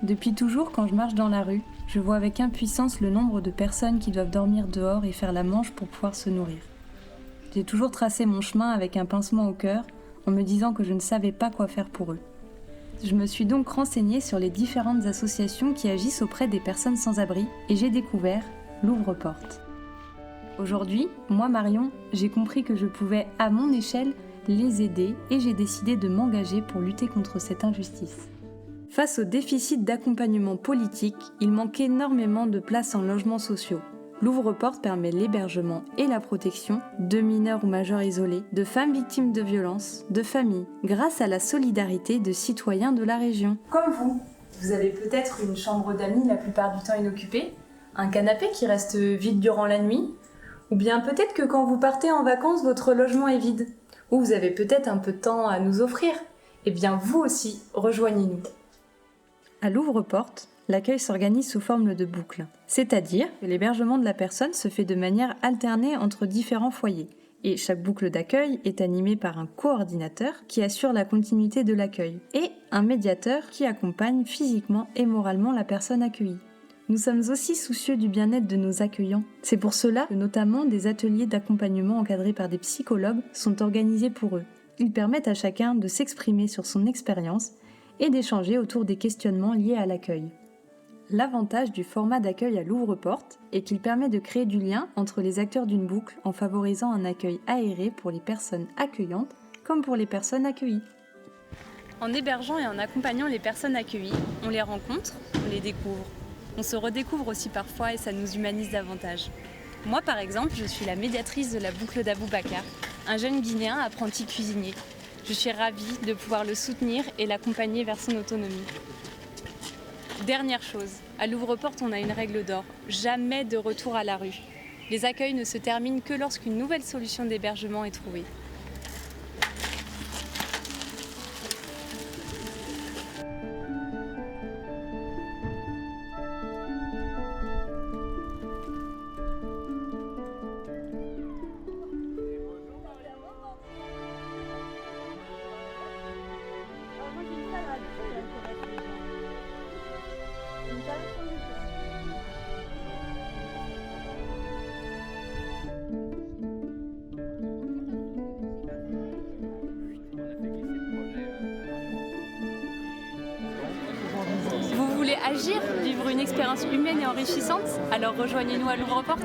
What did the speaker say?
Depuis toujours, quand je marche dans la rue, je vois avec impuissance le nombre de personnes qui doivent dormir dehors et faire la manche pour pouvoir se nourrir. J'ai toujours tracé mon chemin avec un pincement au cœur, en me disant que je ne savais pas quoi faire pour eux. Je me suis donc renseignée sur les différentes associations qui agissent auprès des personnes sans abri et j'ai découvert l'Ouvre-Porte. Aujourd'hui, moi Marion, j'ai compris que je pouvais, à mon échelle, les aider et j'ai décidé de m'engager pour lutter contre cette injustice. Face au déficit d'accompagnement politique, il manque énormément de places en logements sociaux. L'Ouvre-Porte permet l'hébergement et la protection de mineurs ou majeurs isolés, de femmes victimes de violences, de familles, grâce à la solidarité de citoyens de la région. Comme vous avez peut-être une chambre d'amis la plupart du temps inoccupée, un canapé qui reste vide durant la nuit, ou bien peut-être que quand vous partez en vacances, votre logement est vide, ou vous avez peut-être un peu de temps à nous offrir. Eh bien vous aussi, rejoignez-nous. À l'Ouvre-Porte, l'accueil s'organise sous forme de boucle, c'est-à-dire que l'hébergement de la personne se fait de manière alternée entre différents foyers. Et chaque boucle d'accueil est animée par un coordinateur qui assure la continuité de l'accueil et un médiateur qui accompagne physiquement et moralement la personne accueillie. Nous sommes aussi soucieux du bien-être de nos accueillants. C'est pour cela que notamment des ateliers d'accompagnement encadrés par des psychologues sont organisés pour eux. Ils permettent à chacun de s'exprimer sur son expérience et d'échanger autour des questionnements liés à l'accueil. L'avantage du format d'accueil à l'Ouvre-Porte est qu'il permet de créer du lien entre les acteurs d'une boucle en favorisant un accueil aéré pour les personnes accueillantes comme pour les personnes accueillies. En hébergeant et en accompagnant les personnes accueillies, on les rencontre, on les découvre. On se redécouvre aussi parfois et ça nous humanise davantage. Moi par exemple, je suis la médiatrice de la boucle d'Aboubacar, un jeune Guinéen apprenti cuisinier. Je suis ravie de pouvoir le soutenir et l'accompagner vers son autonomie. Dernière chose, à l'Ouvre-Porte, on a une règle d'or, jamais de retour à la rue. Les accueils ne se terminent que lorsqu'une nouvelle solution d'hébergement est trouvée. Vous voulez agir, vivre une expérience humaine et enrichissante? Alors rejoignez-nous à l'Ouvre-Porte.